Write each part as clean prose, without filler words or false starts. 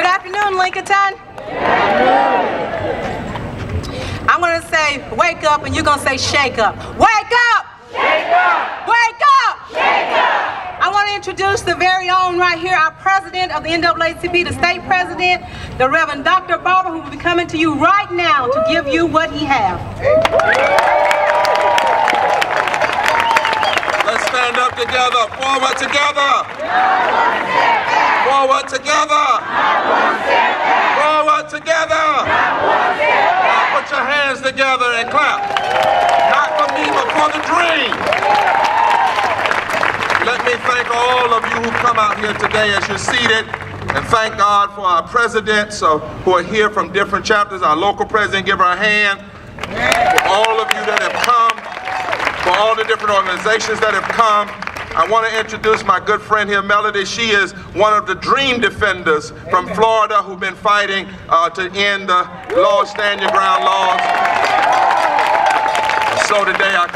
afternoon, Lincolnton. I'm going to say wake up, and you're going to say shake up. Wake up! Shake up! Wake up! Shake up! I want to introduce the very own right here, our president of the NAACP, the state president, the Reverend Dr. Barber, who will be coming to you right now to give you what he has. Let's stand up together, forward together. Forward together. Forward together. Now put your hands together and clap. Not for me, but for the dream. Let me thank all of you who come out here today as you're seated, and thank God for our presidents who are here from different chapters. Our local president, give her a hand. For all of you that have come, for all the different organizations that have come. I want to introduce my good friend here, Melody. She is one of the dream defenders from Florida who've been fighting to end the laws, stand your ground laws. So today I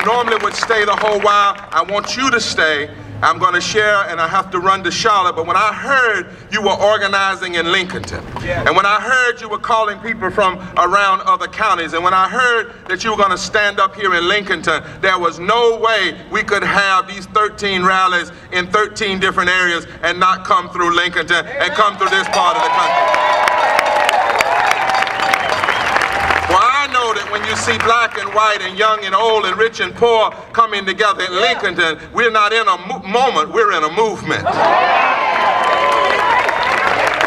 normally would stay the whole while. I want you to stay. I'm going to share, and I have to run to Charlotte, but when I heard you were organizing in Lincolnton, and when I heard you were calling people from around other counties, and when I heard that you were going to stand up here in Lincolnton, there was no way we could have these 13 rallies in 13 different areas and not come through Lincolnton and come through this part of the country. Well, I know that when you see black and white and young and old and rich and poor coming together in Lincolnton, we're not in a moment, we're in a movement.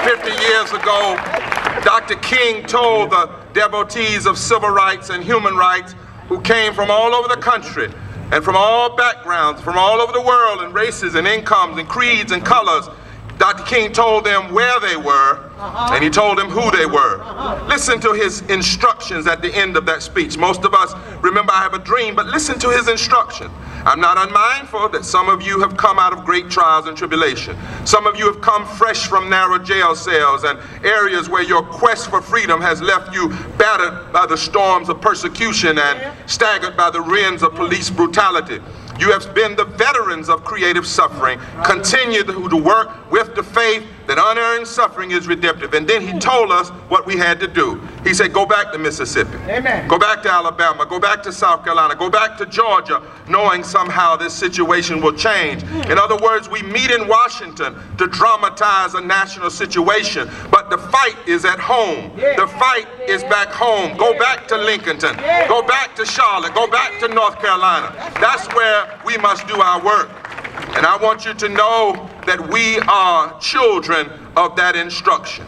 50 years ago, Dr. King told the devotees of civil rights and human rights who came from all over the country and from all backgrounds, from all over the world, and races and incomes and creeds and colors, Dr. King told them where they were, and he told them who they were. Listen to his instructions at the end of that speech. Most of us remember I have a dream, but listen to his instruction. I'm not unmindful that some of you have come out of great trials and tribulation. Some of you have come fresh from narrow jail cells and areas where your quest for freedom has left you battered by the storms of persecution and staggered by the winds of police brutality. You have been the veterans of creative suffering. Continue to work with the faith that unearned suffering is redemptive. And then he told us what we had to do. He said, go back to Mississippi. Amen. Go back to Alabama. Go back to South Carolina. Go back to Georgia, knowing somehow this situation will change. In other words, we meet in Washington to dramatize a national situation, but the fight is at home. The fight is back home. Go back to Lincolnton. Go back to Charlotte. Go back to North Carolina. That's where we must do our work. And I want you to know that we are children of that instruction.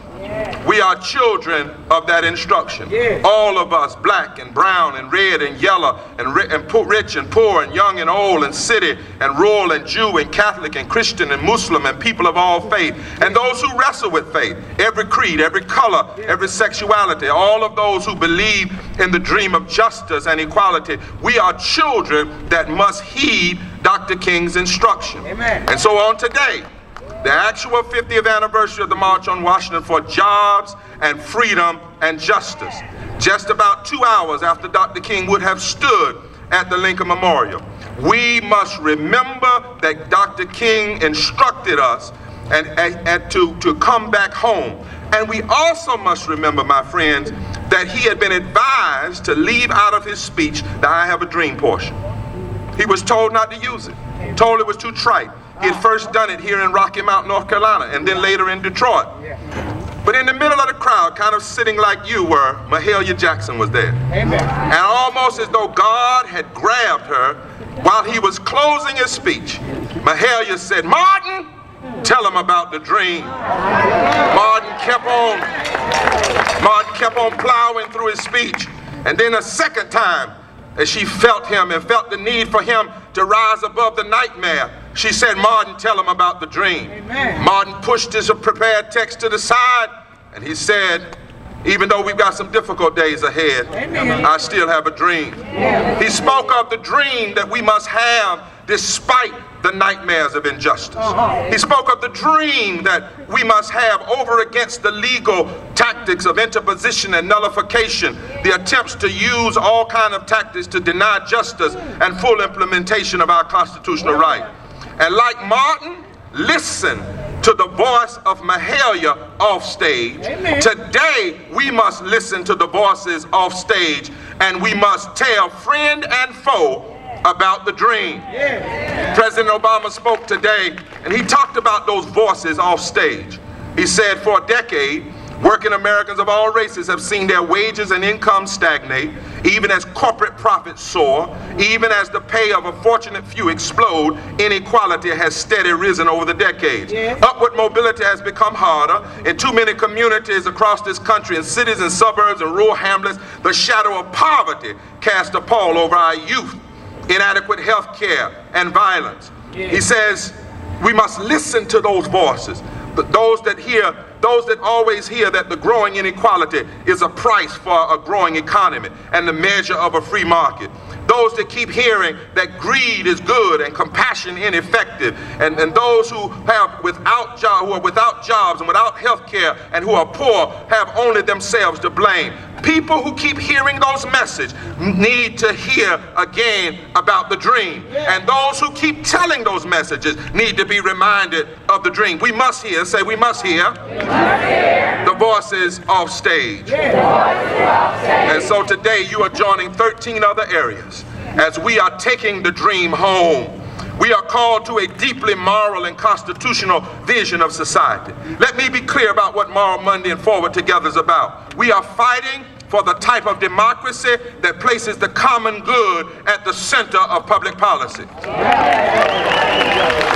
We are children of that instruction. All of us, black and brown and red and yellow and rich and poor and young and old and city and rural and Jew and Catholic and Christian and Muslim and people of all faith and those who wrestle with faith, every creed, every color, every sexuality, all of those who believe in the dream of justice and equality. We are children that must heed Dr. King's instruction. Amen. And so on today, the actual 50th anniversary of the March on Washington for Jobs and Freedom and Justice, just about 2 hours after Dr. King would have stood at the Lincoln Memorial, we must remember that Dr. King instructed us and to come back home. And we also must remember, my friends, that he had been advised to leave out of his speech the I have a dream portion. He was told not to use it, told it was too trite. He had first done it here in Rocky Mount, North Carolina, and then later in Detroit. But in the middle of the crowd, kind of sitting like you were, Mahalia Jackson was there. Amen. And almost as though God had grabbed her while he was closing his speech, Mahalia said, Martin, tell him about the dream. Martin kept on plowing through his speech. And then a second time, as she felt him and felt the need for him to rise above the nightmare, she said, Martin, tell him about the dream. Amen. Martin pushed his prepared text to the side, and he said, even though we've got some difficult days ahead, amen, I still have a dream. Yeah. He spoke of the dream that we must have despite the nightmares of injustice. He spoke of the dream that we must have over against the legal tactics of interposition and nullification, the attempts to use all kinds of tactics to deny justice and full implementation of our constitutional right. And like Martin, listen to the voice of Mahalia off stage. Amen. Today, we must listen to the voices off stage, and we must tell friend and foe about the dream. Yeah. President Obama spoke today, and he talked about those voices off stage. He said, for a decade, working Americans of all races have seen their wages and income stagnate, even as corporate profits soar, even as the pay of a fortunate few explode. Inequality has steadily risen over the decades. Yes. Upward mobility has become harder. In too many communities across this country, in cities and suburbs and rural hamlets, the shadow of poverty casts a pall over our youth. Inadequate health care and violence. Yes. He says we must listen to those voices. Those that always hear that the growing inequality is a price for a growing economy and the measure of a free market. Those that keep hearing that greed is good and compassion ineffective, and those who are without jobs and without health care and who are poor have only themselves to blame. People who keep hearing those messages need to hear again about the dream. And those who keep telling those messages need to be reminded of the dream. We must hear, say we must hear, the voices off stage. And so today you are joining 13 other areas as we are taking the dream home. We are called to a deeply moral and constitutional vision of society. Let me be clear about what Moral Monday and Forward Together is about. We are fighting for the type of democracy that places the common good at the center of public policy.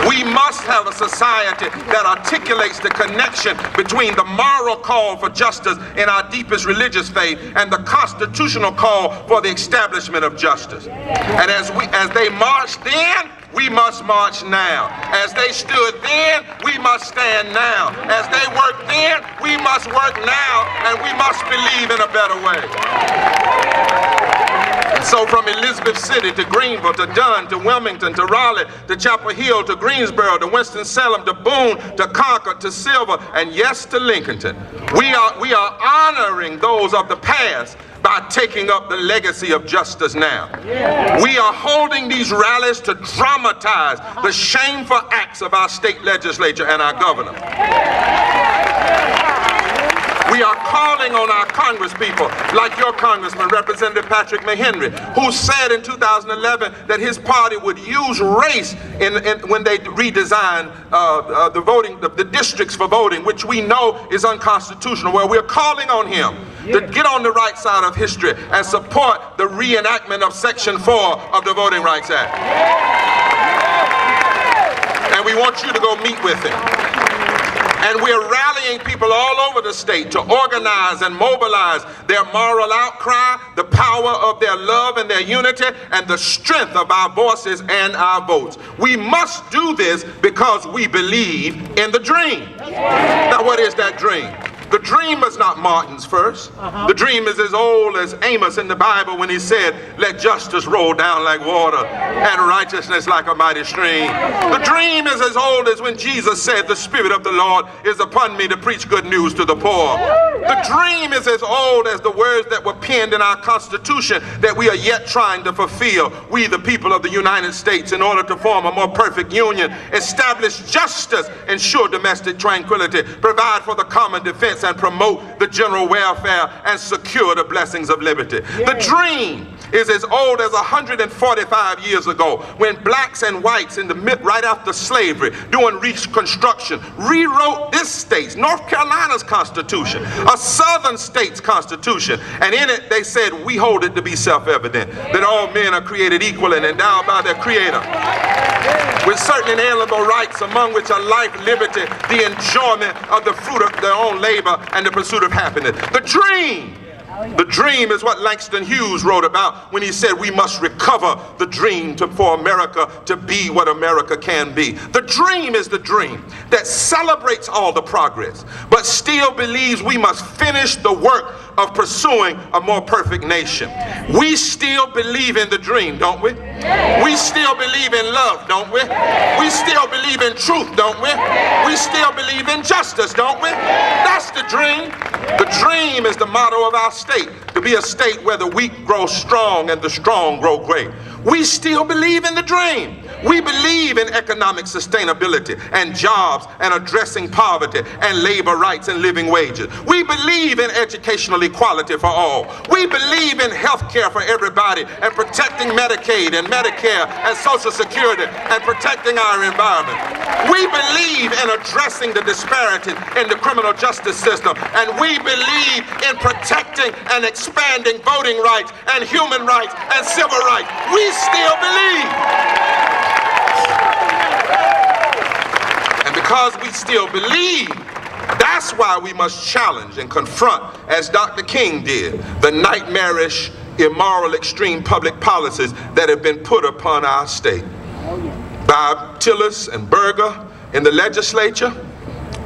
We must have a society that articulates the connection between the moral call for justice in our deepest religious faith and the constitutional call for the establishment of justice. And as they marched then, we must march now. As they stood then, we must stand now. As they worked then, we must work now, and we must believe in a better way. And so from Elizabeth City to Greenville to Dunn to Wilmington to Raleigh to Chapel Hill to Greensboro to Winston-Salem to Boone to Concord to Silver and yes to Lincolnton, we are honoring those of the past by taking up the legacy of justice now. We are holding these rallies to dramatize the shameful acts of our state legislature and our governor. We are calling on our congresspeople, like your congressman, Representative Patrick McHenry, who said in 2011 that his party would use race when they redesigned the districts for voting, which we know is unconstitutional. Well, we're calling on him to get on the right side of history and support the reenactment of Section 4 of the Voting Rights Act. And we want you to go meet with him. And we're rallying people all over the state to organize and mobilize their moral outcry, the power of their love and their unity, and the strength of our voices and our votes. We must do this because we believe in the dream. Now, what is that dream? The dream is not Martin's first. The dream is as old as Amos in the Bible when he said, let justice roll down like water and righteousness like a mighty stream. The dream is as old as when Jesus said, the Spirit of the Lord is upon me to preach good news to the poor. The dream is as old as the words that were penned in our Constitution that we are yet trying to fulfill. We, the people of the United States, in order to form a more perfect union, establish justice, ensure domestic tranquility, provide for the common defense, and promote the general welfare and secure the blessings of liberty. The dream is as old as 145 years ago when blacks and whites right after slavery, doing Reconstruction, rewrote this state's, North Carolina's Constitution, a southern state's Constitution. And in it they said, we hold it to be self-evident that all men are created equal and endowed by their Creator with certain inalienable rights, among which are life, liberty, the enjoyment of the fruit of their own labor, and the pursuit of happiness. The dream is what Langston Hughes wrote about when he said we must recover the dream for America to be what America can be. The dream is the dream that celebrates all the progress, but still believes we must finish the work of pursuing a more perfect nation. We still believe in the dream, don't we? We still believe in love, don't we? We still believe in truth, don't we? We still believe in justice, don't we? That's the dream. The dream is the motto of our state, to be a state where the weak grow strong and the strong grow great. We still believe in the dream. We believe in economic sustainability and jobs and addressing poverty and labor rights and living wages. We believe in educational equality for all. We believe in health care for everybody and protecting Medicaid and Medicare and Social Security and protecting our environment. We believe in addressing the disparities in the criminal justice system, and we believe in protecting and expanding voting rights and human rights and civil rights. We still believe. And because we still believe, that's why we must challenge and confront, as Dr. King did, the nightmarish, immoral, extreme public policies that have been put upon our state by Tillis and Berger in the legislature,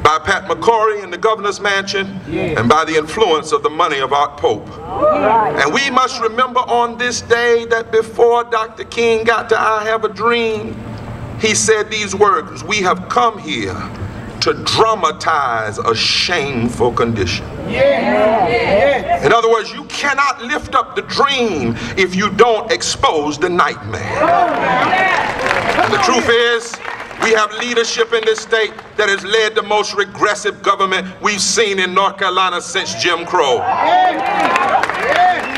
by Pat McCrory in the governor's mansion, and by the influence of the money of Art Pope. And we must remember on this day that before Dr. King got to I Have a Dream, he said these words: "We have come here to dramatize a shameful condition." In other words, you cannot lift up the dream if you don't expose the nightmare. And the truth is, we have leadership in this state that has led the most regressive government we've seen in North Carolina since Jim Crow.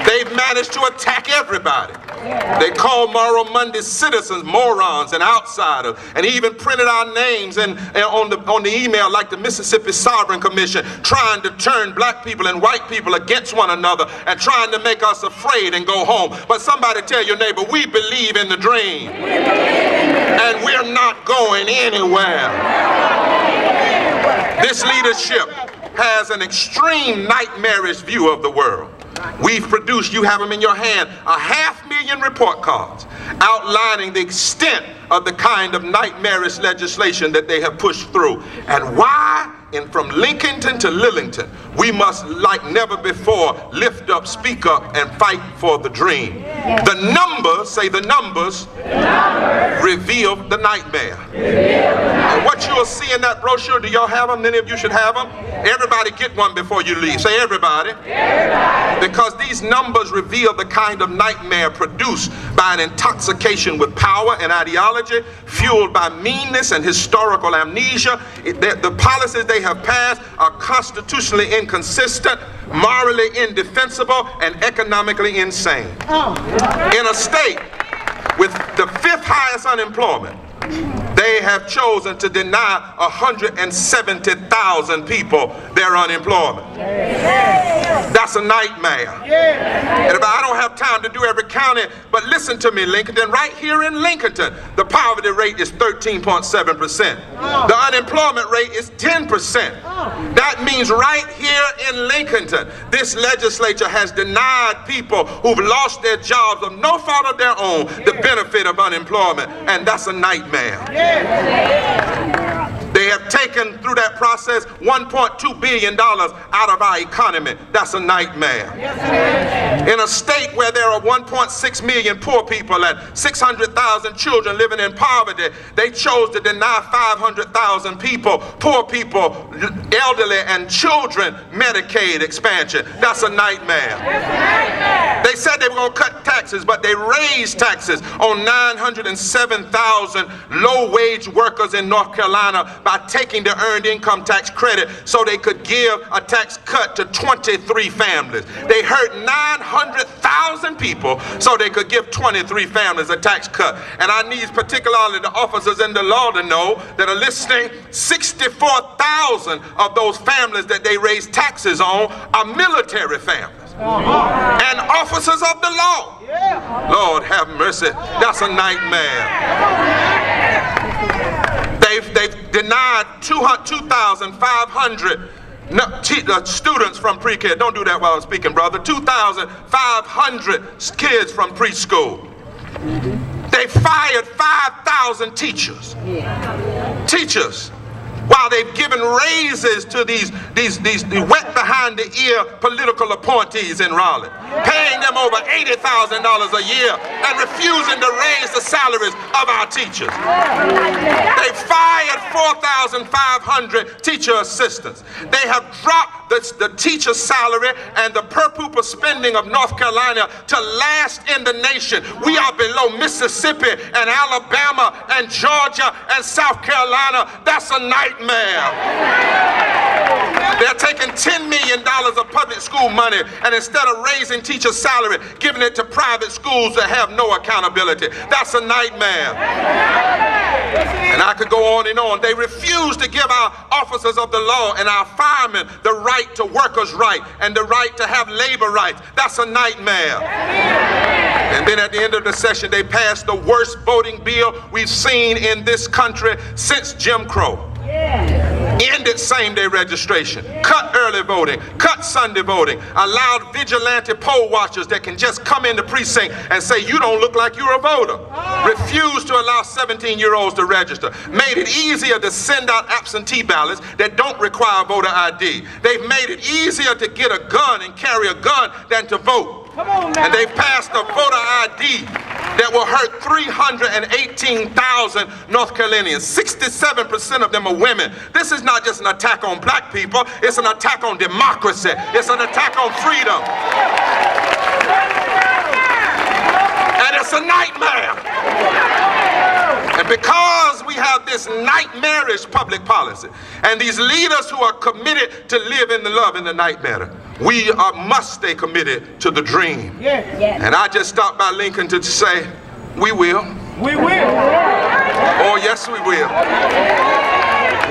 They've managed to attack everybody. They call Moral Monday citizens morons and outsiders, and he even printed our names on the email like the Mississippi Sovereign Commission, trying to turn black people and white people against one another and trying to make us afraid and go home. But somebody tell your neighbor, we believe in the dream, and we're not going anywhere. This leadership has an extreme nightmarish view of the world. We've produced, you have them in your hand, 500,000 report cards outlining the extent of the kind of nightmarish legislation that they have pushed through. And why? And from Lincolnton to Lillington, we must, like never before, lift up, speak up, and fight for the dream. The numbers, say the numbers, reveal the nightmare. And what you'll see in that brochure, do y'all have them? Many of you should have them. Everybody get one before you leave. Say everybody. Because these numbers reveal the kind of nightmare produced by an intoxication with power and ideology, fueled by meanness and historical amnesia. The policies they have passed are constitutionally inconsistent, morally indefensible, and economically insane. In a state with the 5th highest unemployment, they have chosen to deny 170,000 people their unemployment. That's a nightmare. And if I don't have time to do every county, but listen to me, Lincolnton, right here in Lincolnton, the poverty rate is 13.7%. The unemployment rate is 10%. That means right here in Lincolnton, this legislature has denied people who've lost their jobs of no fault of their own the benefit of unemployment, and that's a nightmare. They have taken through that process $1.2 billion out of our economy. That's a nightmare. In a state where there are 1.6 million poor people and 600,000 children living in poverty, they chose to deny 500,000 people, poor people, elderly and children, Medicaid expansion. That's a nightmare. They said they were going to cut taxes, but they raised taxes on 907,000 low-wage workers in North Carolina by taking the earned income tax credit so they could give a tax cut to 23 families. They hurt 900,000 people so they could give 23 families a tax cut. And I need particularly the officers in the law to know that are listening, 64,000 of those families that they raise taxes on are military families and officers of the law. Lord have mercy, that's a nightmare. They've denied 2,500 students from pre-K. Don't do that while I'm speaking, brother. 2,500 kids from preschool. They fired 5,000 teachers. Teachers while they've given raises to these wet behind the ear political appointees in Raleigh, paying them over $80,000 a year and refusing to raise the salaries of our teachers. They fired 4,500 teacher assistants. They have dropped the teacher salary and the per pupil spending of North Carolina to last in the nation. We are below Mississippi and Alabama and Georgia and South Carolina. That's a nightmare. They're taking $10 million of public school money, and instead of raising teacher salary, giving it to private schools that have no accountability. That's a nightmare. And I could go on and on. They refuse to give our officers of the law and our firemen the right to workers' right and the right to have labor rights. That's a nightmare. And then at the end of the session, they passed the worst voting bill we've seen in this country since Jim Crow. Ended same-day registration, cut early voting, cut Sunday voting, allowed vigilante poll watchers that can just come in the precinct and say, you don't look like you're a voter. Refused to allow 17-year-olds to register. Made it easier to send out absentee ballots that don't require voter ID. They've made it easier to get a gun and carry a gun than to vote. And they've passed a voter ID that will hurt 318,000 North Carolinians. 67% of them are women. This is not just an attack on black people, it's an attack on democracy. It's an attack on freedom. And it's a nightmare. And because we have this nightmarish public policy and these leaders who are committed to live in the love in the nightmare, we must stay committed to the dream. Yes. And I just stopped by Lincolnton to say, we will. We will. Oh, yes, we will.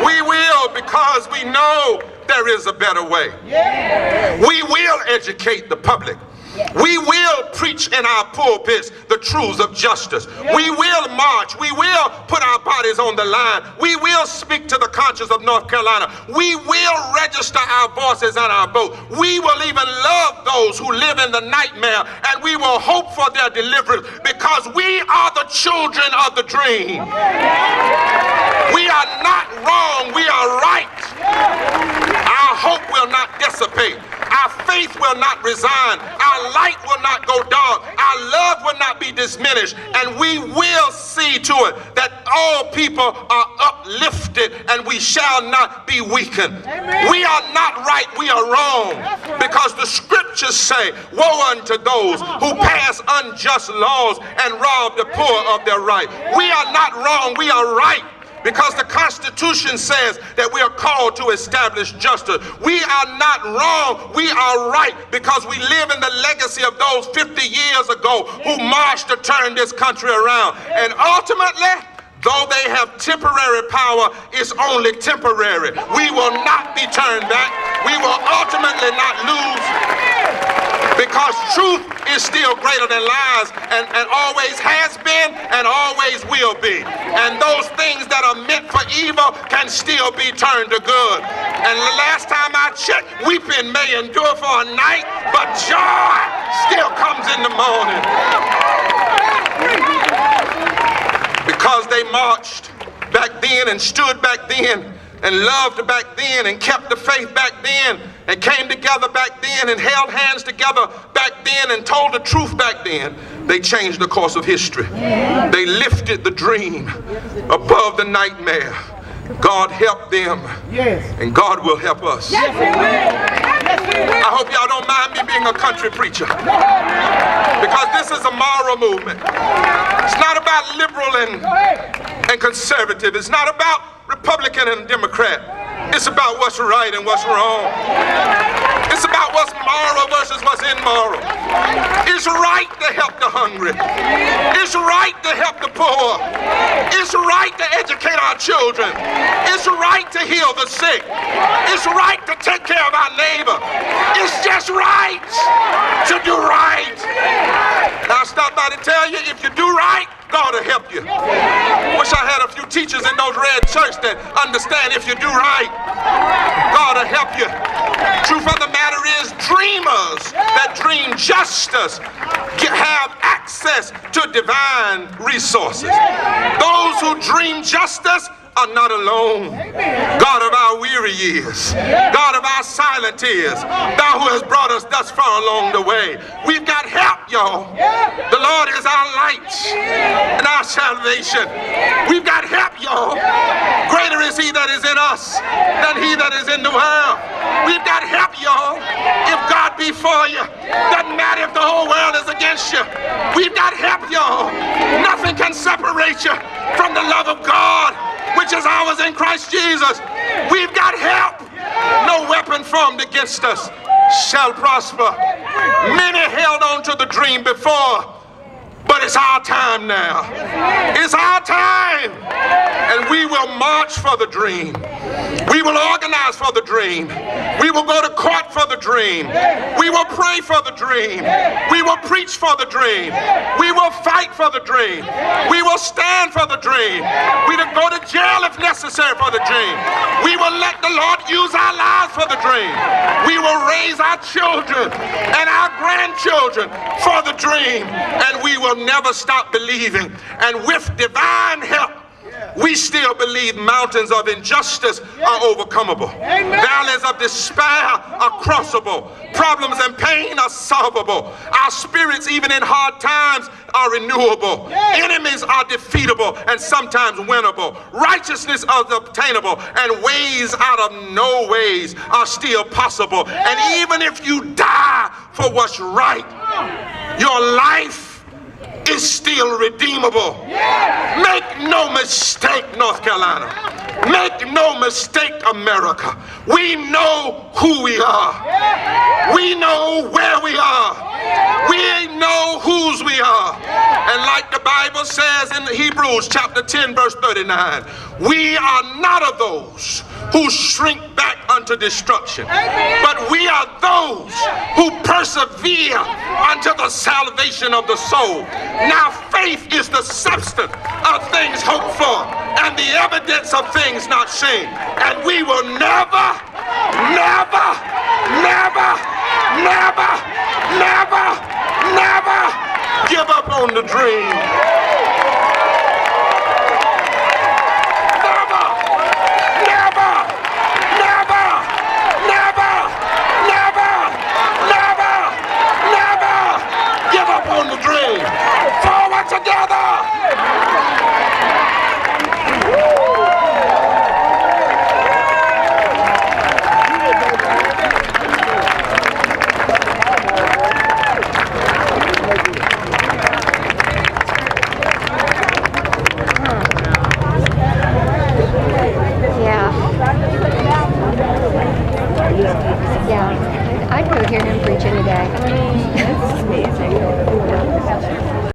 We will, because we know there is a better way. Yes. We will educate the public. Yes. We will preach in our pulpits the truths of justice. Yes. We will march. We will put our bodies on the line. We will speak to the conscience of North Carolina. We will register our voices and our vote. We will even love those who live in the nightmare, and we will hope for their deliverance, because we are the children of the dream. Yes. We are not wrong. We are right. Yes. Our hope will not dissipate. Our faith will not resign. Our light will not go dark. Our love will not be diminished. And we will see to it that all people are uplifted and we shall not be weakened. Amen. We are not right, we are wrong. Because the scriptures say, woe unto those who pass unjust laws and rob the poor of their right. We are not wrong, we are right. Because the Constitution says that we are called to establish justice. We are not wrong, we are right, because we live in the legacy of those 50 years ago who marched to turn this country around. And ultimately, though they have temporary power, it's only temporary. We will not be turned back. We will ultimately not lose, because truth is still greater than lies, and always has been and always will be. And those things that are meant for evil can still be turned to good. And the last time I checked, weeping may endure for a night, but joy still comes in the morning. Because they marched back then and stood back then and loved back then and kept the faith back then and came together back then and held hands together back then and told the truth back then, they changed the course of history. They lifted the dream above the nightmare. God help them, and God will help us. Yes, He will. Yes, He will. I hope y'all don't mind me being a country preacher, because this is a moral movement. It's not about liberal and conservative. It's not about Republican and Democrat. It's about what's right and what's wrong. It's about what's moral versus what's immoral. It's right to help the hungry. It's right to help the poor. It's right to educate our children. It's right to heal the sick. It's right to take care of our neighbor. It's just right to do right. And I stopped by to tell you, if you do right, God will help you. Wish I had a few teachers in those red churches that understand if you do right, God will help you. Truth of the matter is, dreamers that dream justice have access to divine resources. Those who dream justice are not alone. God of our weary years, God of our silent tears, thou who has brought us thus far along the way. We've got help, y'all. The Lord is our light and our salvation. We've got help, y'all. Greater is he that is in us than he that is in the world. We've got help, y'all. If God be for you, doesn't matter if the whole world is against you. We've got help, y'all. Nothing can separate you from the love of God, which is ours in Christ Jesus. We've got help. No weapon formed against us shall prosper. Many held on to the dream before, but it's our time now. It's our time. And we will march for the dream. We will organize for the dream. We will go to court for the dream. We will pray for the dream. We will preach for the dream. We will fight for the dream. We will stand for the dream. We will go to jail if necessary for the dream. We will let the Lord use our lives for the dream. We will raise our children and our grandchildren for the dream. And we will never stop believing. And with divine help, we still believe mountains of injustice are overcomable. Valleys of despair are crossable. Problems and pain are solvable. Our spirits, even in hard times, are renewable. Enemies are defeatable and sometimes winnable. Righteousness is obtainable, and ways out of no ways are still possible. And even if you die for what's right, your life is still redeemable. Make no mistake, North Carolina. Make no mistake, America. We know who we are. We know where we are. We know whose we are. And like the Bible says in Hebrews chapter 10 verse 39, we are not of those who shrink back unto destruction, but we are those who persevere unto the salvation of the soul. Now faith is the substance of things hoped for and the evidence of things not seen. And we will never, never, never, never, never, never give up on the dream.